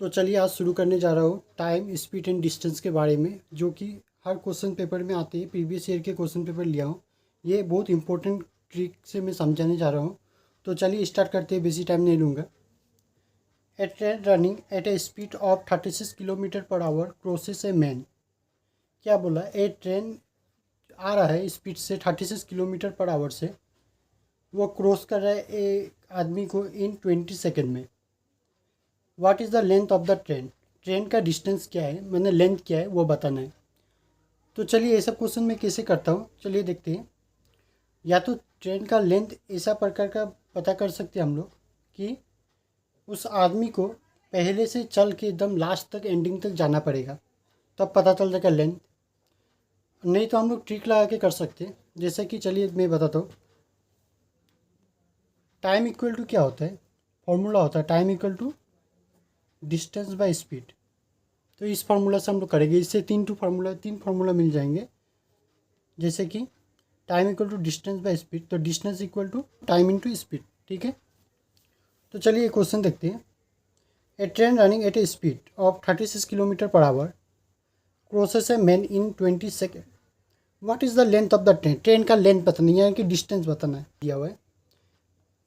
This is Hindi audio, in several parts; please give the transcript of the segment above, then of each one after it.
तो चलिए आज शुरू करने जा रहा हूँ टाइम स्पीड एंड डिस्टेंस के बारे में, जो कि हर क्वेश्चन पेपर में आते हैं। प्रीवियस ईयर के क्वेश्चन पेपर लिया हूँ। ये बहुत इंपॉर्टेंट ट्रिक से मैं समझाने जा रहा हूँ। तो चलिए स्टार्ट करते हैं, बेसी टाइम नहीं लूँगा। A train running at a speed of 36 kilometre per hour crosses a man. क्या बोला? ए ट्रेन आ रहा है स्पीड से 36 किलोमीटर पर आवर से, वो क्रॉस कर रहा है एक आदमी को इन 20 सेकेंड में। What is the length of the train? Train का डिस्टेंस क्या है, मैंने लेंथ क्या है वो बताना है। तो चलिए ये सब क्वेश्चन मैं कैसे करता हूँ, चलिए देखते हैं। या तो ट्रेन का लेंथ ऐसा प्रकार का पता कर सकते हैं हम लोग कि उस आदमी को पहले से चल के एकदम लास्ट तक, एंडिंग तक जाना पड़ेगा, तब पता चल जाएगा लेंथ। नहीं तो हम लोग ट्रिक लगा के कर सकते हैं, जैसे कि चलिए मैं बताता हूँ। टाइम इक्वल टू क्या होता है? फॉर्मूला होता है time equal to distance by speed. तो इस फार्मूला से हम लोग करेंगे। इससे तीन फार्मूला मिल जाएंगे, जैसे कि time equal to distance by speed, तो distance equal to time into speed. ठीक है, तो चलिए क्वेश्चन देखते हैं। A train running at a speed of 36 kilometre per hour crosses a man in 20 second. What is the length of the train? Train का लेंथ बताना है, यानी कि डिस्टेंस बताना है, दिया हुआ है।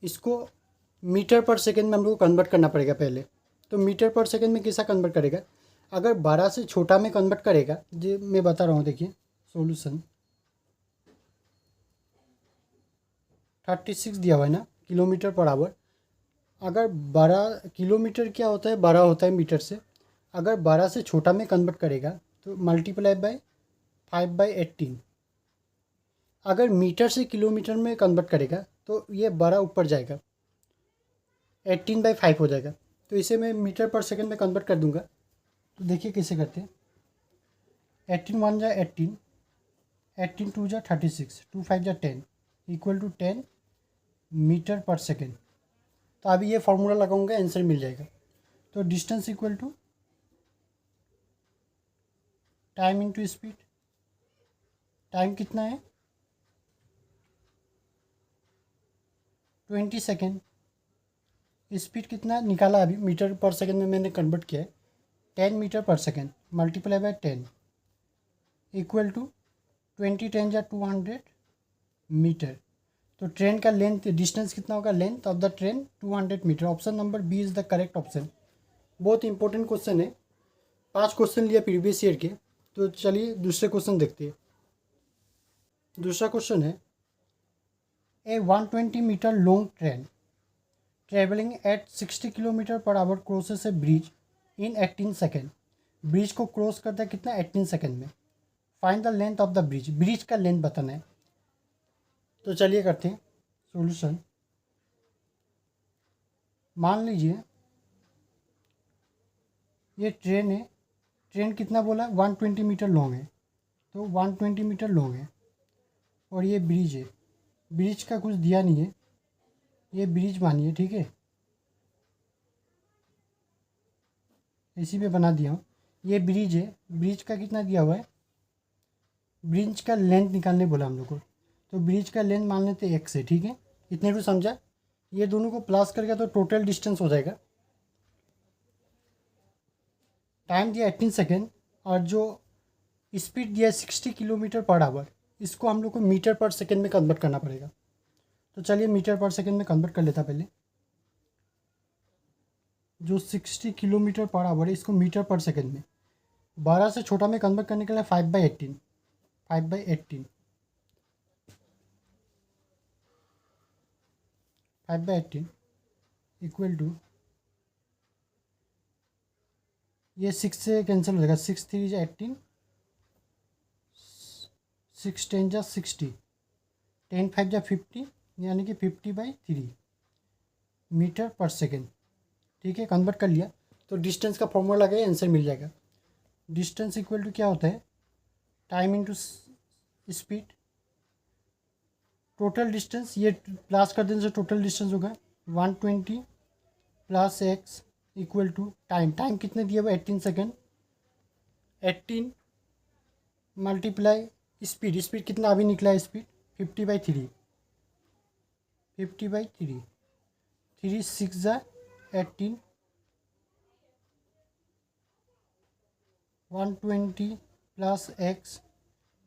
इसको मीटर पर सेकेंड में हम लोग को कन्वर्ट करना पड़ेगा पहले। तो मीटर पर सेकेंड में कैसा कन्वर्ट करेगा? अगर 12 से छोटा में कन्वर्ट करेगा, जो मैं बता रहा हूँ, देखिए सॉल्यूशन। 36 दिया हुआ है ना, किलोमीटर पर आवर। अगर 12 किलोमीटर क्या होता है, 12 होता है मीटर से। अगर 12 से छोटा में कन्वर्ट करेगा तो मल्टीप्लाई बाय 5/18। अगर मीटर से किलोमीटर में कन्वर्ट करेगा तो ये 12 ऊपर जाएगा, 18/5 हो जाएगा। तो इसे मैं मीटर पर सेकेंड में कन्वर्ट कर दूंगा। तो देखिए कैसे करते हैं। 18 1 जा 18, 18 2 जा 36, 2 5 जा 10, equal to 10 metre per second. तो अभी ये फार्मूला लगाऊंगा, आंसर मिल जाएगा। तो distance equal to time into speed. Time कितना है? 20 सेकेंड। स्पीड कितना निकाला अभी, मीटर पर सेकेंड में मैंने कन्वर्ट किया है। 10 metre per second multiply by 10 equal to 20 10 जा 200 मीटर। तो ट्रेन का लेंथ, डिस्टेंस कितना होगा? Length of the train 200 metre. Option number B is the correct option. बहुत इंपॉर्टेंट क्वेश्चन है। 5 क्वेश्चन लिया प्रीवियस ईयर के। तो चलिए दूसरे क्वेश्चन देखते हैं। दूसरा क्वेश्चन है, a 120 metre long train travelling at 60 kilometre per hour crosses a bridge in 18 second. Bridge को क्रॉस करता है कितना? 18 सेकेंड में। Find the length of the bridge. Bridge का लेंथ बताना है। तो चलिए करते हैं सॉल्यूशन। मान लीजिए ये ट्रेन है। ट्रेन कितना बोला? 120 मीटर लॉन्ग है। तो 120 मीटर लॉन्ग है। और ये ब्रिज है। ब्रिज का कुछ दिया नहीं है, ये ब्रिज मानिए, ठीक है, इसी में बना दिया हूँ। ये ब्रिज है। ब्रिज का कितना दिया हुआ है? ब्रिज का लेंथ निकालने बोला हम लोग को। तो ब्रिज का लेंथ मान लेते एक्स है, ठीक है। इतने को समझा। ये दोनों को प्लस करके तो टोटल डिस्टेंस हो जाएगा। टाइम दिया 18 सेकेंड और जो स्पीड दिया 60 किलोमीटर पर आवर, इसको हम लोग को मीटर पर सेकेंड में कन्वर्ट करना पड़ेगा। तो चलिए मीटर पर सेकेंड में कन्वर्ट कर लेता पहले। जो 60 किलोमीटर पर आवर है, इसको मीटर पर सेकेंड में 12 से छोटा में कन्वर्ट करने के लिए 5/18, 5/18, 5/18 इक्वल टू, ये 6 से कैंसिल हो जाएगा। 6 3 जा 18, 6 10 जा 60, 10 5 जा 50, यानी कि 50/3 मीटर पर सेकेंड। ठीक है, कन्वर्ट कर लिया। तो डिस्टेंस का फॉर्मूला लगाए, आंसर मिल जाएगा। डिस्टेंस इक्वल टू क्या होता है? Time into speed. Total distance ये प्लस कर देने से टोटल डिस्टेंस होगा 120 plus x equal to time. Time कितने दिया हुआ? 18 सेकेंड। 18 multiply speed. स्पीड कितना अभी निकला है? स्पीड 50/3, 50/3, 3 6 जा 18, 120 प्लस एक्स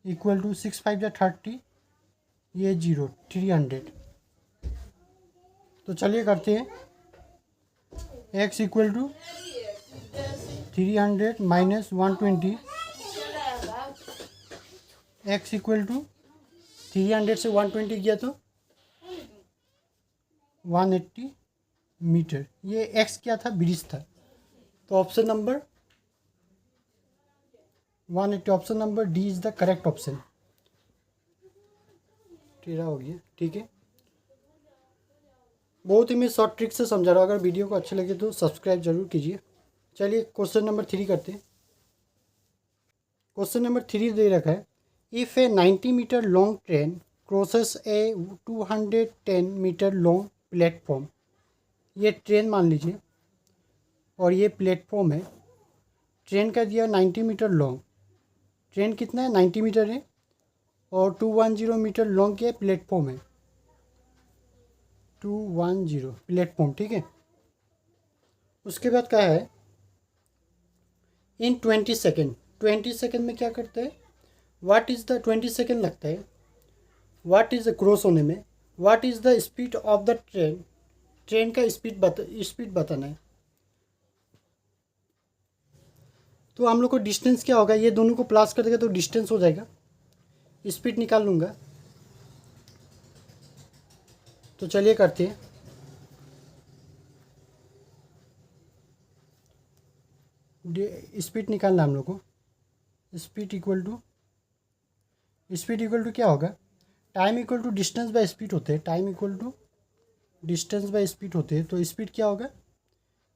इक्वल टू 6×5 = 30, ये 0 300। तो चलिए करते हैं, x equal to 300 minus 120, x equal to 300 से 120 गया तो 180 मीटर। ये x क्या था, ब्रिज था। तो option number 180, option number D is the correct option. तेरा हो गया, ठीक है। बहुत ही मैं शॉर्ट ट्रिक से समझा रहा हूँ। अगर वीडियो को अच्छे लगे तो सब्सक्राइब जरूर कीजिए। चलिए क्वेश्चन नंबर 3 करते हैं। क्वेश्चन नंबर 3 दे रखा है, if a 90 metre long train crosses a 210 metre long platform. ये ट्रेन मान लीजिए और ये प्लेटफॉर्म है। ट्रेन का दिया 90 मीटर लॉन्ग, ट्रेन कितना है 90 मीटर है, और 210 मीटर लॉन्ग के प्लेटफॉर्म है, 210 प्लेटफॉर्म, ठीक है। उसके बाद क्या है, इन 20 सेकेंड, 20 सेकेंड में क्या करता है, व्हाट इज़ द 20 सेकेंड लगता है, व्हाट इज़ द क्रॉस होने में, what is the speed of the train, train का स्पीड बताना है। तो हम लोग को डिस्टेंस क्या होगा, ये दोनों को प्लस कर देगा तो डिस्टेंस हो जाएगा, स्पीड निकाल लूँगा। तो चलिए करते हैं, स्पीड निकालना हम लोग को। स्पीड इक्वल टू क्या होगा, time equal to distance by speed होते हैं, time equal to distance by speed होते हैं। तो स्पीड क्या होगा,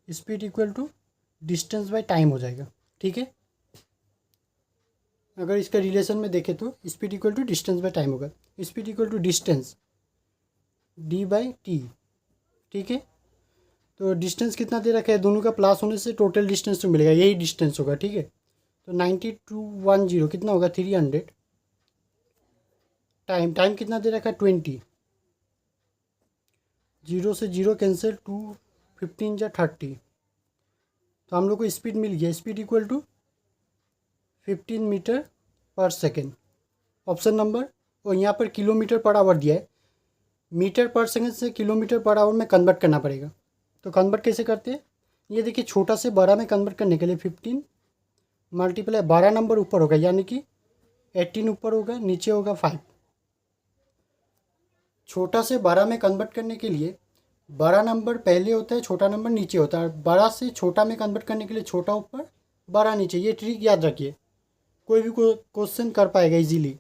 speed equal to distance by time हो जाएगा, ठीक है। अगर इसका रिलेशन में देखें तो speed equal to distance by time होगा। Speed equal to distance d/t, ठीक है। तो डिस्टेंस कितना दे रखा है, दोनों का प्लस होने से टोटल डिस्टेंस तो मिलेगा, यही डिस्टेंस होगा, ठीक है। तो 90 to 10 कितना होगा 300। टाइम कितना दे रखा है 20, 0 से 0 कैंसिल, 2 15 या 30। तो हम लोग को स्पीड मिल गया, speed equal to 15 metre per second, option number. और यहाँ पर किलोमीटर पर आवर दिया है, मीटर पर सेकेंड से किलोमीटर पर आवर में कन्वर्ट करना पड़ेगा। तो कन्वर्ट कैसे करते हैं, ये देखिए, छोटा से बड़ा में कन्वर्ट करने के लिए 15 मल्टीप्लाई 12 नंबर ऊपर होगा, यानी कि 18 ऊपर होगा, नीचे होगा 5। छोटा से बड़ा में कन्वर्ट करने के लिए बड़ा नंबर पहले होता है, छोटा नंबर नीचे होता है। बड़ा से छोटा में कन्वर्ट करने के लिए छोटा ऊपर, बड़ा नीचे। ये ट्रिक याद रखिए, कोई भी क्वेश्चन कर पाएगा इजीली।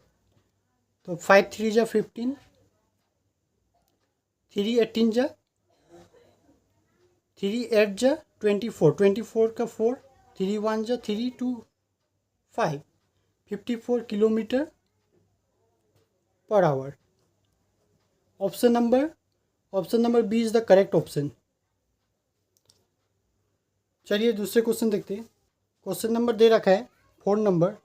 तो 5 3 जा 15, 3 18 जा 3 8 जा 24, 24 का 4, 3 1 जा 3 2 5, 54 kilometre per hour. Option number B is the correct option. चलिए दूसरे क्वेश्चन देखते हैं। क्वेश्चन नंबर दे रखा है 4 number,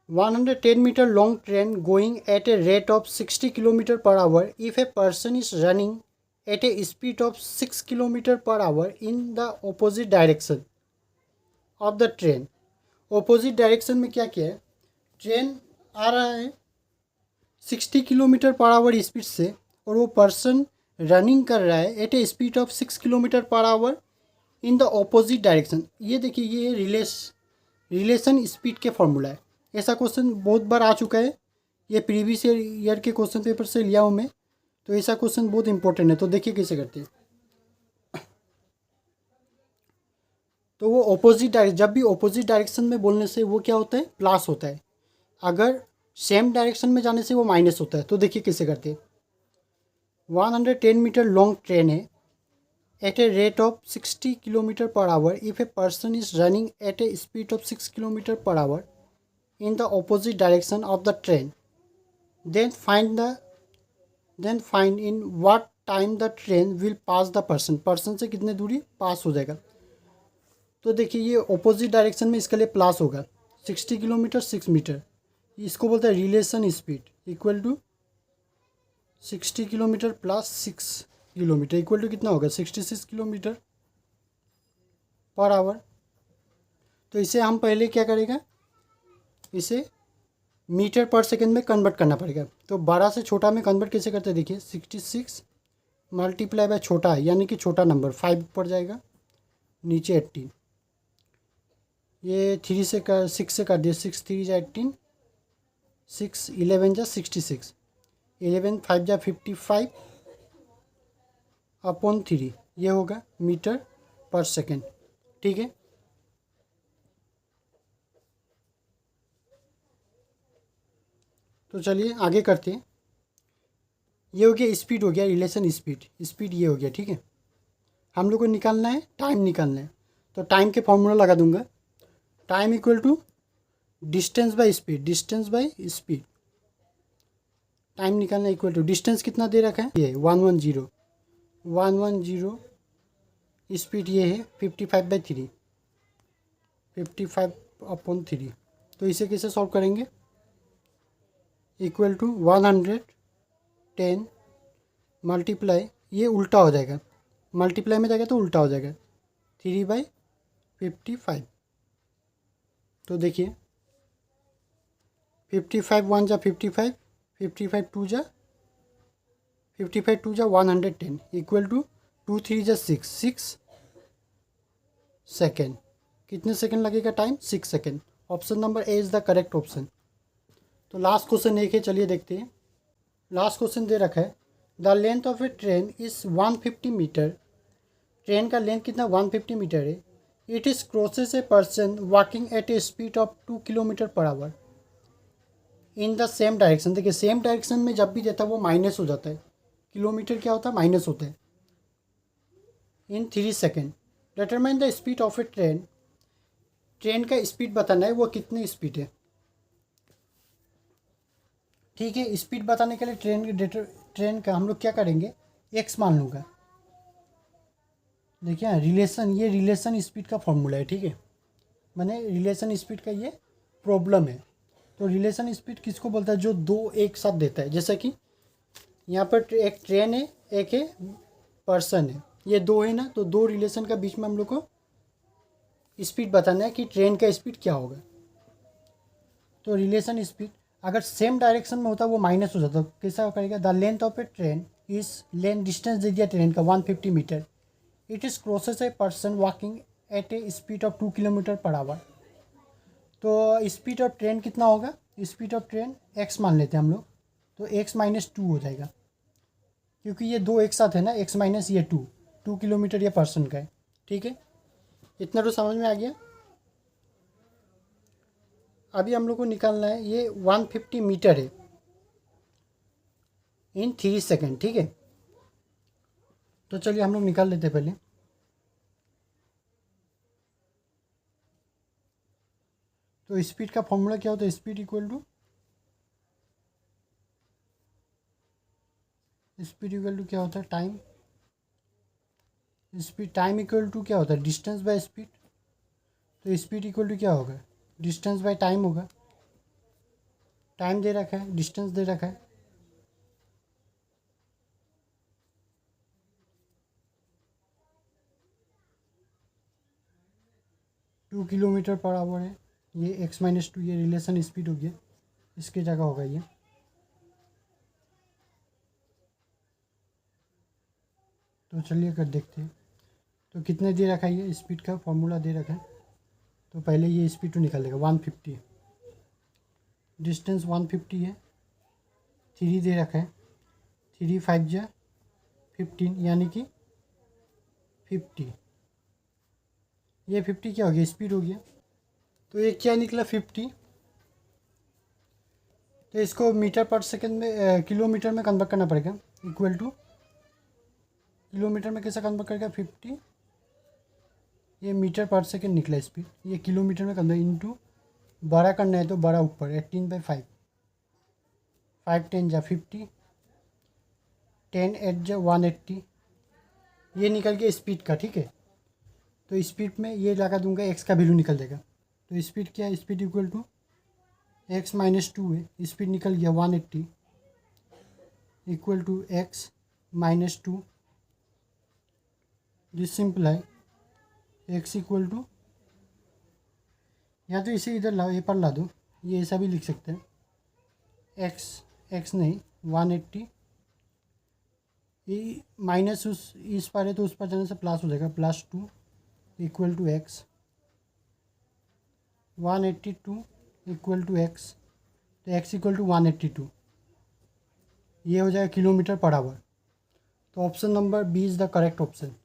110 metre long train going at a rate of 60 kilometre per hour if a person is running at a speed of 6 kilometre per hour in the opposite direction of the train. Opposite direction में क्या क्या है, ट्रेन आ रहा है 60 किलोमीटर पर आवर स्पीड से, और वो पर्सन रनिंग कर रहा है at a speed of 6 kilometre per hour in the opposite direction. ये देखिए, ये रिलेशन स्पीड के फॉर्मूला है। ऐसा क्वेश्चन बहुत बार आ चुका है, ये प्रीवियस ईयर के क्वेश्चन पेपर से लिया हूँ मैं। तो ऐसा क्वेश्चन बहुत इंपॉर्टेंट है। तो देखिए कैसे करते हैं। तो वो जब भी ऑपोजिट डायरेक्शन में बोलने से वो क्या होता है, प्लस होता है। अगर सेम डायरेक्शन में जाने से वो माइनस होता है। तो देखिए कैसे करते हैं। 110 मीटर लॉन्ग ट्रेन है at a rate of 60 kilometre per hour if a person is running at a speed of 6 kilometre per hour in the opposite direction of the train, then find in what time the train will pass the person से कितने दूरी पास हो जाएगा। तो देखिए, ये ऑपोजिट डायरेक्शन में इसके लिए प्लस होगा, 60 किलोमीटर 6 मीटर, इसको बोलते हैं relation speed equal to 60 kilometre plus 6 kilometre equal to कितना होगा 66 किलोमीटर पर आवर। तो इसे हम पहले क्या करेगा, इसे मीटर पर सेकेंड में कन्वर्ट करना पड़ेगा। तो 12 से छोटा में कन्वर्ट कैसे करते हैं देखिए, 66 मल्टीप्लाई बाय छोटा है यानी कि छोटा नंबर 5 ऊपर जाएगा, नीचे 18, ये 3 से कर 6 से कर दिए, 6 3 जा 18, 6 11 जा 66, 11 5 जा 55 अपॉन 3, ये होगा मीटर पर सेकेंड। ठीक है, तो चलिए आगे करते हैं। ये हो गया स्पीड, हो गया रिलेशन स्पीड, स्पीड ये हो गया। ठीक है, हम लोग को निकालना है टाइम, निकालना है। तो टाइम के फॉर्मूला लगा दूंगा, time equal to distance by speed, distance by speed. Time निकालना इक्वल टू डिस्टेंस कितना दे रखा है, ये 110, 110, स्पीड ये है 55/3, 55 अपॉन 3। तो इसे कैसे सॉल्व करेंगे, इक्वल टू 110 मल्टीप्लाई, ये उल्टा हो जाएगा, मल्टीप्लाई में जाएगा तो उल्टा हो जाएगा, 3/55। तो देखिए 55 1 जा 55, 55 2 जा 55 2 जा 110 इक्वल टू 2 3 जा 6 सेकेंड। कितने सेकेंड लगेगा time, 6 second. Option number A is the correct option. तो लास्ट क्वेश्चन एक है, चलिए देखते हैं। लास्ट क्वेश्चन दे रखा है, the length of a train is 150 metre. Train का लेंथ कितना, 150 मीटर है। It is crosses a person walking at a speed of 2 kilometre per hour in the same direction. देखिए सेम डायरेक्शन में जब भी देता है वो माइनस हो जाता है, किलोमीटर क्या होता है, माइनस होता है। इन 3 second determine the speed of a train. Train का स्पीड बताना है, वो कितनी स्पीड है। ठीक है, स्पीड बताने के लिए ट्रेन का हम लोग क्या करेंगे, एक्स मान लूँगा। देखिए रिलेशन, ये रिलेशन स्पीड का फॉर्मूला है। ठीक है, मैंने रिलेशन स्पीड का ये प्रॉब्लम है। तो रिलेशन स्पीड किसको बोलता है, जो दो एक साथ देता है। जैसे कि यहाँ पर एक ट्रेन है, एक है पर्सन है, ये दो है ना, तो दो रिलेशन का बीच में हम लोग को स्पीड बताना है कि ट्रेन का स्पीड क्या होगा। तो रिलेशन स्पीड अगर सेम डायरेक्शन में होता वो माइनस हो जाता, तो कैसा करेगा, the length of a train is, length distance दे दिया ट्रेन का 150 metre. It is crosses a person walking at a speed of 2 kilometre per hour. तो स्पीड ऑफ ट्रेन कितना होगा, स्पीड ऑफ ट्रेन एक्स मान लेते हैं हम लोग, तो एक्स माइनस 2 हो जाएगा, क्योंकि ये दो एक साथ है ना, एक्स माइनस ये 2 किलोमीटर ये पर्सन का है। ठीक है, इतना तो समझ में आ गया। अभी हम लोग को निकालना है, ये 150 मीटर है इन 3 सेकेंड। ठीक है, तो चलिए हम लोग निकाल लेते हैं पहले। तो स्पीड का फॉर्मूला क्या होता है, स्पीड इक्वल टू क्या होता है, time. Speed time equal to क्या होता है, डिस्टेंस बाय स्पीड। तो स्पीड इक्वल टू क्या होगा, डिस्टेंस बाय टाइम होगा। टाइम दे रखा है, डिस्टेंस दे रखा है। टू किलोमीटर पर आवर है, ये एक्स माइनस 2, ये रिलेशन स्पीड हो गया, इसकी जगह होगा ये। तो चलिए कर देखते हैं। तो कितने दे रखा है, ये स्पीड का फॉर्मूला दे रखा है। तो पहले ये स्पीड तो निकालेगा 150, डिस्टेंस 150 है, 3 दे रखा है, 3 5 जा 15 यानी कि 50। ये 50 क्या हो गया, स्पीड हो गया। तो ये क्या निकला 50। तो इसको मीटर पर सेकंड में किलोमीटर में कन्वर्ट करना पड़ेगा, इक्वल टू किलोमीटर में कैसे कन्वर्ट करेगा 50, ये मीटर पर सेकंड निकला स्पीड, ये किलोमीटर में कन्वर्ट इनटू, बड़ा करना है तो बड़ा ऊपर 18/5, 5 10 जा 50, 10 8 जा 180, ये निकल गया स्पीड का। ठीक है, तो स्पीड में ये लगा दूंगा, एक्स का वैल्यू निकल जाएगा। तो स्पीड क्या है, speed equal to X minus 2 है, स्पीड निकल गया 180 equal to X minus 2। This simply X equal to या तो इसे इधर लाओ, ये पर ला दो, ये ऐसा भी लिख सकते हैं, एक्स नहीं 180, ये माइनस उस इस पर है तो उस पर जाने से प्लस हो जाएगा, +2 equal to x, 182 equal to x, तो एक्स इक्वल टू 182, ये हो जाएगा किलोमीटर पर आवर। तो option number B is the correct option.